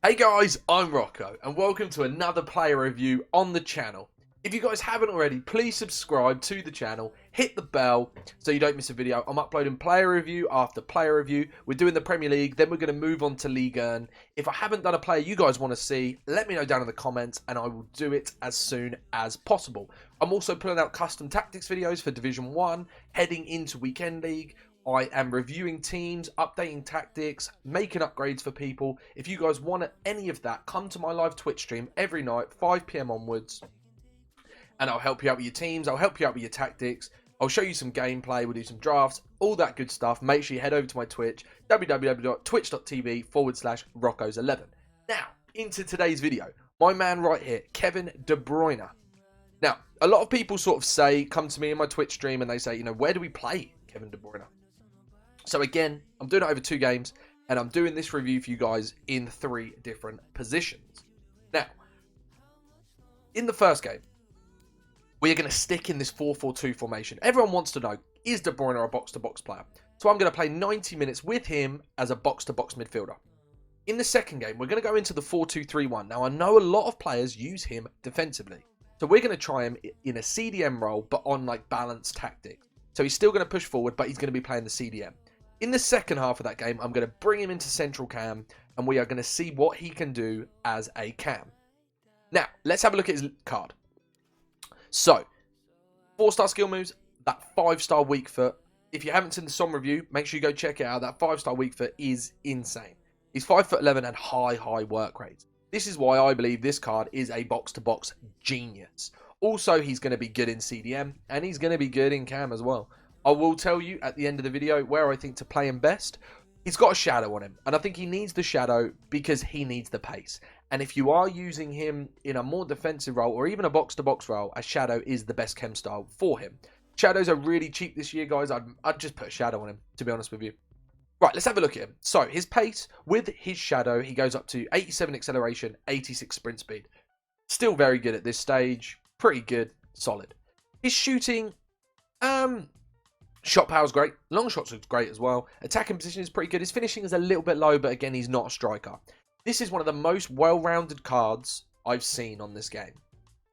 Hey guys, I'm Rocco and welcome to another player review on the channel. If you guys haven't already, please subscribe to the channel, hit the bell so you don't miss a video. I'm uploading player review after player review. We're doing the Premier League, then we're going to move on to Ligue 1. If I haven't done a player you guys want to see, let me know down in the comments and I will do it as soon as possible. I'm also pulling out custom tactics videos for Division 1, heading into Weekend League. I am reviewing teams, updating tactics, making upgrades for people. If you guys want any of that, come to my live Twitch stream every night, 5 PM onwards. And I'll help you out with your teams. I'll help you out with your tactics. I'll show you some gameplay. We'll do some drafts, all that good stuff. Make sure you head over to my Twitch, www.twitch.tv/Roccos11. Now, into today's video. My man right here, Kevin De Bruyne. Now, a lot of people sort of say, come to me in my Twitch stream and they say, where do we play Kevin De Bruyne? So again, I'm doing it over 2 games, and I'm doing this review for you guys in 3 different positions. Now, in the first game, we are going to stick in this 4-4-2 formation. Everyone wants to know, is De Bruyne a box-to-box player? So I'm going to play 90 minutes with him as a box-to-box midfielder. In the second game, we're going to go into the 4-2-3-1. Now, I know a lot of players use him defensively. So we're going to try him in a CDM role, but on like balanced tactics. So he's still going to push forward, but he's going to be playing the CDM. In the second half of that game, I'm going to bring him into central cam, and we are going to see what he can do as a cam. Now, let's have a look at his card. So, 4-star skill moves, that 5-star weak foot. If you haven't seen the SOM review, make sure you go check it out. That 5-star weak foot is insane. He's 5'11" and high work rates. This is why I believe this card is a box-to-box genius. Also, he's going to be good in CDM, and he's going to be good in cam as well. I will tell you at the end of the video where I think to play him best. He's got a shadow on him, and I think he needs the shadow because he needs the pace. And if you are using him in a more defensive role or even a box-to-box role, a shadow is the best chem style for him. Shadows are really cheap this year, guys. I'd just put a shadow on him, to be honest with you. Right, let's have a look at him. So, his pace, with his shadow, he goes up to 87 acceleration, 86 sprint speed. Still very good at this stage. Pretty good. Solid. His shooting, shot power is great. Long shots are great as well. Attacking position is pretty good. His finishing is a little bit low, but again, he's not a striker. This is one of the most well-rounded cards I've seen on this game.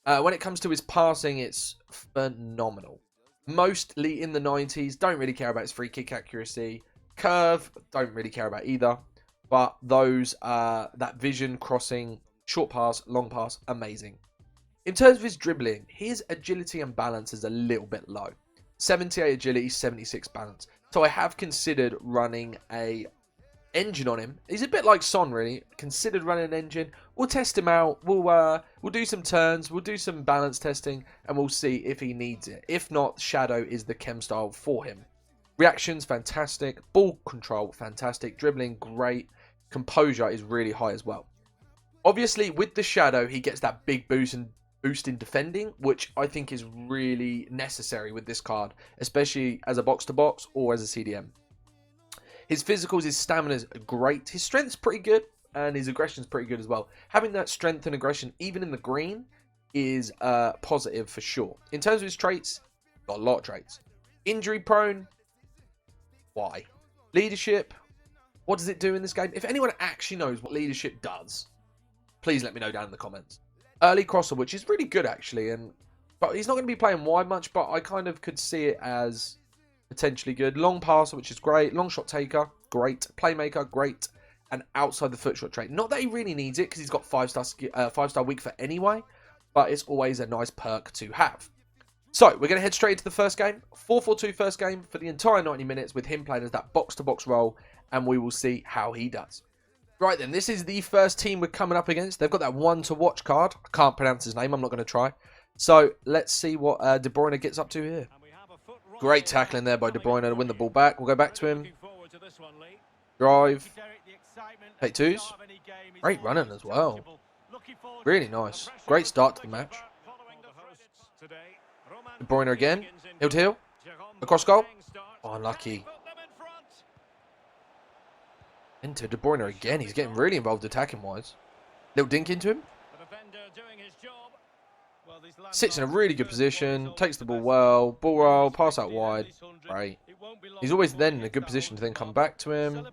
When it comes to his passing, it's phenomenal. Mostly in the 90s. Don't really care about his free kick accuracy. Curve, don't really care about either. But those, that vision, crossing, short pass, long pass, amazing. In terms of his dribbling, his agility and balance is a little bit low. 78 agility, 76 balance. So I have considered running a engine on him. He's a bit like Son, really. Considered running an engine. We'll test him out. We'll do some turns. We'll do some balance testing, and we'll see if he needs it. If not, Shadow is the chem style for him. Reactions, fantastic. Ball control, fantastic. Dribbling, great. Composure is really high as well. Obviously, with the Shadow, he gets that big boost in defending, which I think is really necessary with this card, especially as a box-to-box or as a CDM. His physicals, his stamina is great. His strength's pretty good, and his aggression's pretty good as well. Having that strength and aggression, even in the green, is positive for sure. In terms of his traits, got a lot of traits. Injury prone, why? Leadership, what does it do in this game? If anyone actually knows what leadership does, please let me know down in the comments. Early crosser, which is really good actually, but he's not going to be playing wide much, but I kind of could see it as potentially good. Long passer, which is great. Long shot taker, great. Playmaker, great. And outside the foot shot trait. Not that he really needs it because he's got 5-star weak foot anyway, but it's always a nice perk to have. So, we're going to head straight into the first game. 4-4-2 first game for the entire 90 minutes with him playing as that box-to-box role, and we will see how he does. Right then, this is the first team we're coming up against. They've got that one to watch card. I can't pronounce his name. I'm not going to try. So, let's see what De Bruyne gets up to here. Great tackling there by De Bruyne to win the ball back. We'll go back to him. Drive. Take twos. Great running as well. Really nice. Great start to the match. De Bruyne again. Heel to heel. Across goal. Oh, unlucky. Into De Bruyne again. He's getting really involved attacking-wise. Little dink into him. Sits in a really good position. Takes the ball well. Ball roll. Pass out wide. Great. He's always then in a good position to then come back to him.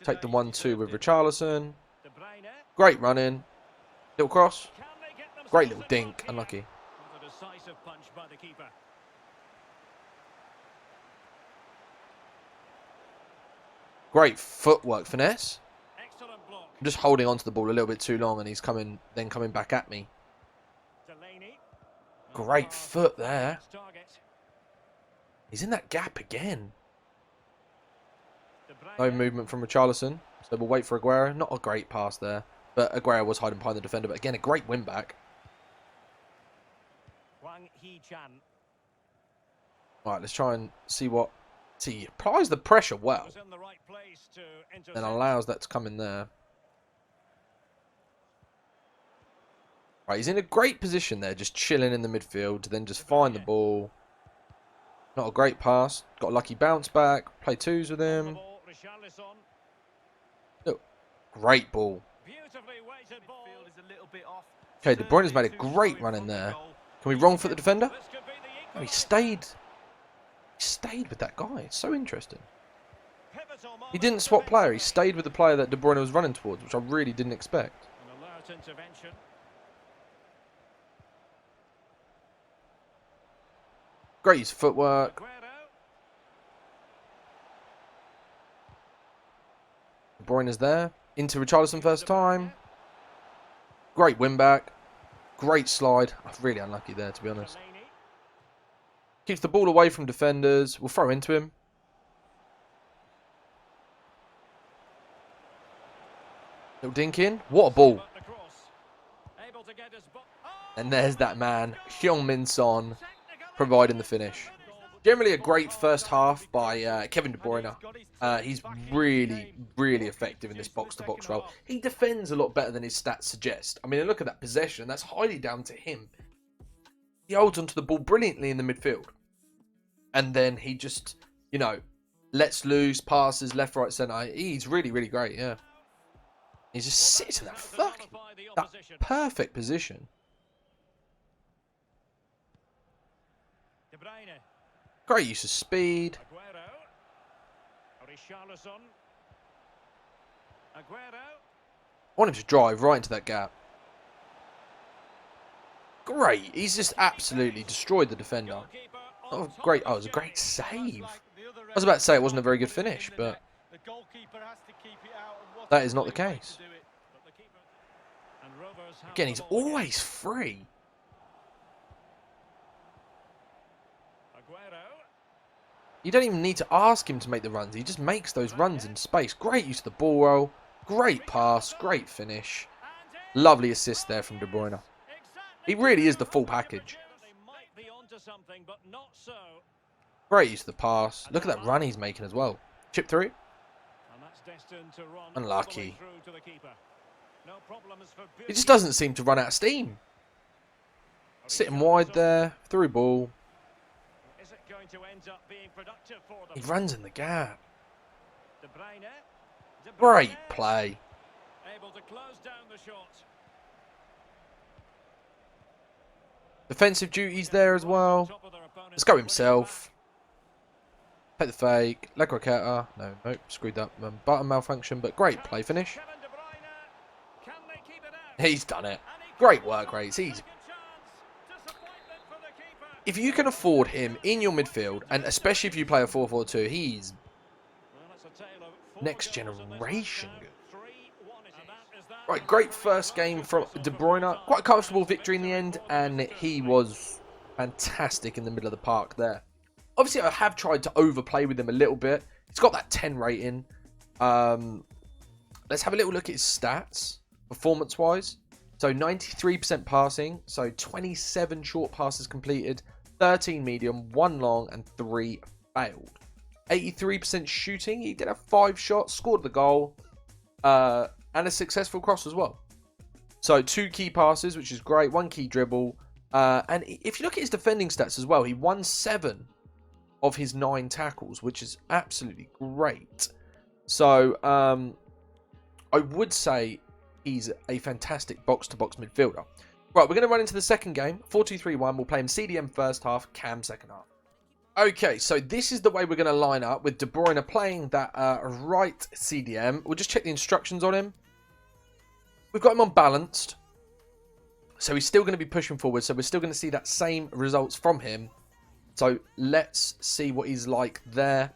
Take the 1-2 with Richarlison. Great run in. Little cross. Great little dink. Unlucky. Great footwork, finesse. I'm just holding onto the ball a little bit too long and he's coming back at me. Great foot there. He's in that gap again. No movement from Richarlison. So we'll wait for Aguero. Not a great pass there. But Aguero was hiding behind the defender. But again, a great win back. Alright, let's try and see what... See, he applies the pressure well. And allows that to come in there. Right, he's in a great position there. Just chilling in the midfield. To then just find the ball. Not a great pass. Got a lucky bounce back. Play twos with him. Look, great ball. Okay, De Bruyne's made a great run in there. Can we wrong foot the defender? Oh, he stayed with that guy. It's so interesting. He didn't swap player. He stayed with the player that De Bruyne was running towards, which I really didn't expect. Great use of footwork. De Bruyne is there. Into Richarlison first time. Great win back. Great slide. Really unlucky there, to be honest. Keeps the ball away from defenders. We'll throw into him. Little dink in. What a ball. And there's that man, Heung-min Son, providing the finish. Generally a great first half by Kevin De Bruyne. He's really, really effective in this box-to-box role. He defends a lot better than his stats suggest. I mean, look at that possession. That's highly down to him. He holds onto the ball brilliantly in the midfield. And then he just, you know, lets loose, passes left, right, centre. He's really, really great, yeah. He just sits in that perfect position. Great use of speed. I want him to drive right into that gap. Great. He's just absolutely destroyed the defender. Oh, great. Oh, it was a great save. I was about to say it wasn't a very good finish, but that is not the case. Again, he's always free. You don't even need to ask him to make the runs. He just makes those runs in space. Great use of the ball roll. Great pass. Great finish. Lovely assist there from De Bruyne. He really is the full package. Great use of the pass. Look at that run he's making as well. Chip through. Unlucky. He just doesn't seem to run out of steam. Sitting wide there. Through ball. He runs in the gap. Great play. Defensive duties there as well. Let's go himself. Take the fake. Leg Roqueta. Nope. Screwed up. Button malfunction, but great play finish. He's done it. Great work rates. If you can afford him in your midfield, and especially if you play a 4-4-2, he's next generation good. Right, great first game from De Bruyne. Quite a comfortable victory in the end, and he was fantastic in the middle of the park there. Obviously, I have tried to overplay with him a little bit. He's got that 10 rating. Let's have a little look at his stats, performance-wise. So 93% passing, so 27 short passes completed, 13 medium, 1 long, and 3 failed. 83% shooting, he did have 5 shots, scored the goal, and a successful cross as well. So 2 key passes, which is great, 1 key dribble, and if you look at his defending stats as well, he won 7 of his 9 tackles, which is absolutely great. So I would say he's a fantastic box-to-box midfielder. Right, we're going to run into the second game. 4-2-3-1. We'll play him CDM first half, Cam second half. Okay, so this is the way we're going to line up with De Bruyne playing that right CDM. We'll just check the instructions on him. We've got him unbalanced. So he's still going to be pushing forward. So we're still going to see that same results from him. So let's see what he's like there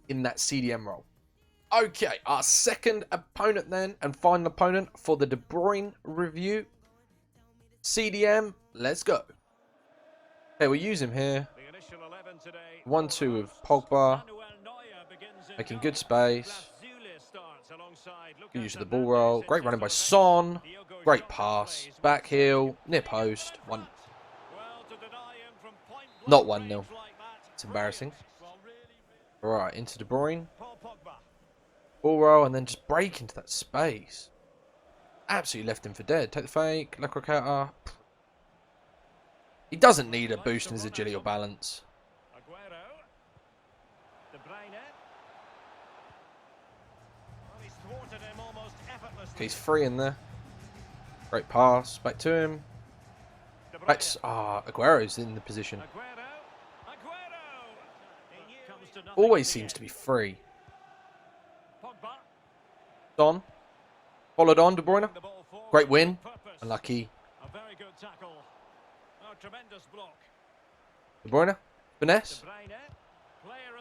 in that CDM role. Okay, our second opponent then, and final opponent for the De Bruyne review. CDM, let's go. Okay, we'll use him here. 1-2 with Pogba. Making good space. Good use of the ball roll. Great running by Son. Great pass. Back heel. Near post. One. Not 1-0. It's embarrassing. Alright, into De Bruyne. Ball roll and then just break into that space. Absolutely left him for dead. Take the fake. La Croqueta. He doesn't need a boost in his agility or balance. Okay, he's free in there. Great pass. Back to him. Back to... Aguero's in the position. Always seems to be free. Son. Followed on, De Bruyne. Great win. Unlucky. De Bruyne. Finesse.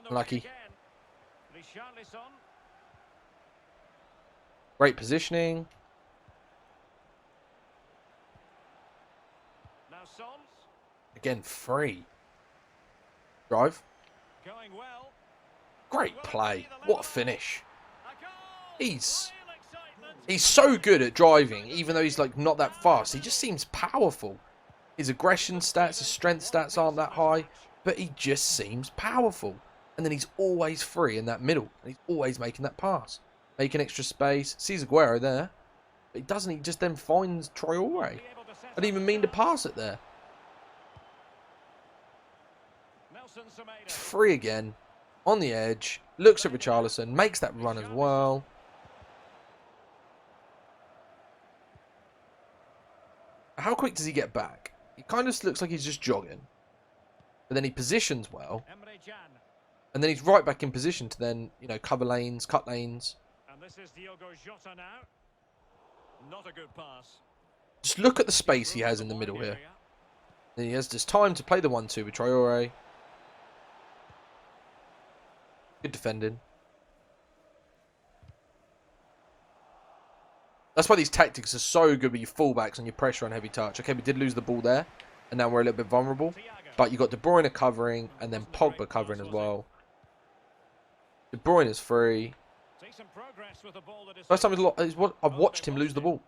Unlucky. Great positioning. Again, free. Drive. Great play. What a finish. He's so good at driving, even though he's like not that fast. He just seems powerful. His aggression stats, his strength stats aren't that high, but he just seems powerful. And then he's always free in that middle. And he's always making that pass. Making extra space. Sees Aguero there. But he doesn't. He just then finds Traore. I didn't even mean to pass it there. Free again. On the edge. Looks at Richarlison. Makes that run as well. How quick does he get back? He kind of looks like he's just jogging. But then he positions well. And then he's right back in position to then, you know, cover lanes, cut lanes. And this is Diogo Jota now. Not a good pass. Just look at the space he has in the middle here. And he has this time to play the 1-2 with Traore. Good defending. That's why these tactics are so good with your fullbacks and your pressure on heavy touch. Okay, we did lose the ball there. And now we're a little bit vulnerable. But you got De Bruyne covering and then Pogba covering as well. De Bruyne is free. First time I've watched him lose the ball.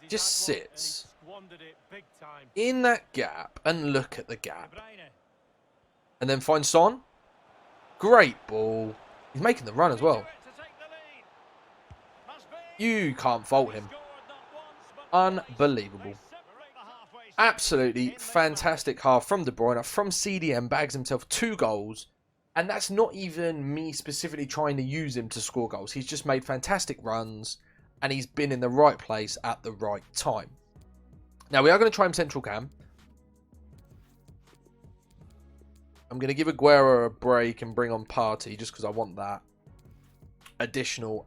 Just sits in that gap and look at the gap. And then finds Son. Great ball. He's making the run as well. You can't fault him. Unbelievable. Absolutely fantastic half from De Bruyne. From CDM, bags himself 2 goals. And that's not even me specifically trying to use him to score goals. He's just made fantastic runs. And he's been in the right place at the right time. Now, we are going to try him central cam. I'm going to give Aguero a break and bring on Partey. Just because I want that additional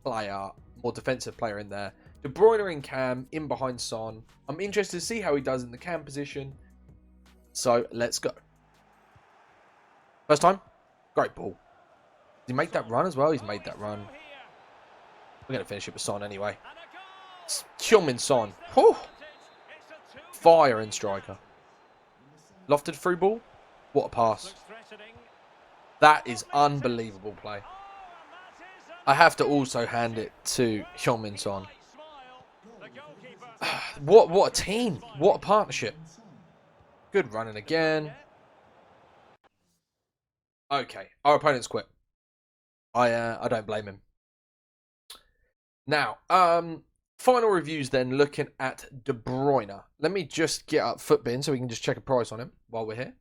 player, more defensive player in there. De Bruyne in cam, in behind Son. I'm interested to see how he does in the cam position. So, let's go. First time. Great ball. Did he make that run as well? He's made that run. We're going to finish it with Son anyway. Heung-min Son. Whew. Fire in striker. Lofted through ball. What a pass. That is unbelievable play. I have to also hand it to Heung-min Son. What a team. What a partnership. Good running again. Okay. Our opponent's quit. I don't blame him. Now, final reviews then, looking at De Bruyne. Let me just get up Footbin so we can just check a price on him while we're here.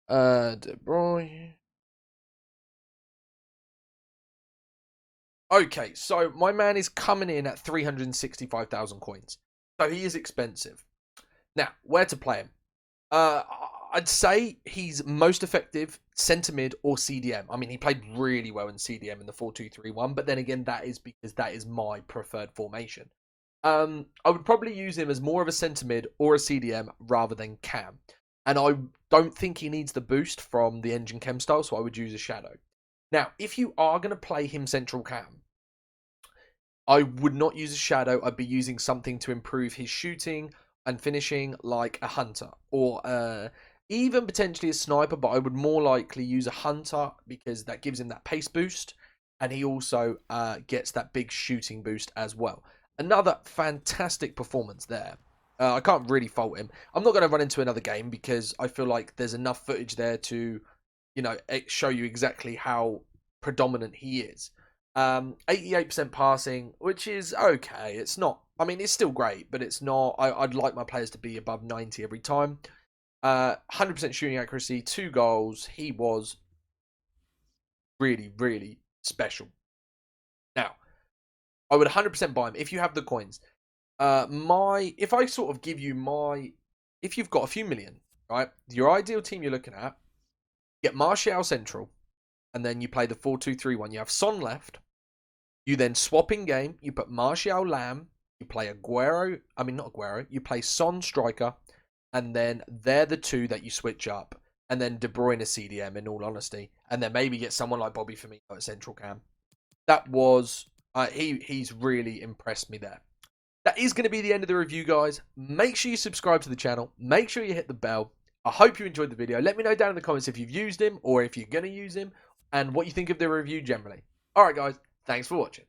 De Bruyne. Okay, so my man is coming in at 365,000 coins. So he is expensive. Now, where to play him? I'd say he's most effective centre mid or CDM. I mean, he played really well in CDM in the 4-2-3-1, but then again, that is because that is my preferred formation. I would probably use him as more of a centre mid or a CDM rather than Cam. And I don't think he needs the boost from the engine chem style, so I would use a shadow. Now, if you are going to play him central Cam, I would not use a shadow. I'd be using something to improve his shooting and finishing, like a hunter or even potentially a sniper. But I would more likely use a hunter because that gives him that pace boost, and he also gets that big shooting boost as well. Another fantastic performance there. I can't really fault him. I'm not going to run into another game because I feel like there's enough footage there to, show you exactly how predominant he is. 88% passing, which is okay. It's not, I mean, it's still great, but it's not, I'd like my players to be above 90 every time. 100% shooting accuracy, 2 goals. He was really, really special. Now, I would 100% buy him if you have the coins. If I sort of give you if you've got a few million, right, your ideal team you're looking at, get Martial central, and then you play the 4-2-3-1. You have Son left. You then swap in game. You put Martial Lamb. You play not Aguero. You play Son striker, and then they're the two that you switch up. And then De Bruyne CDM, in all honesty, and then maybe get someone like Bobby Firmino at central cam. That was he's really impressed me there. That is going to be the end of the review, guys. Make sure you subscribe to the channel. Make sure you hit the bell. I hope you enjoyed the video. Let me know down in the comments if you've used him or if you're going to use him and what you think of the review generally. Alright, guys. Thanks for watching.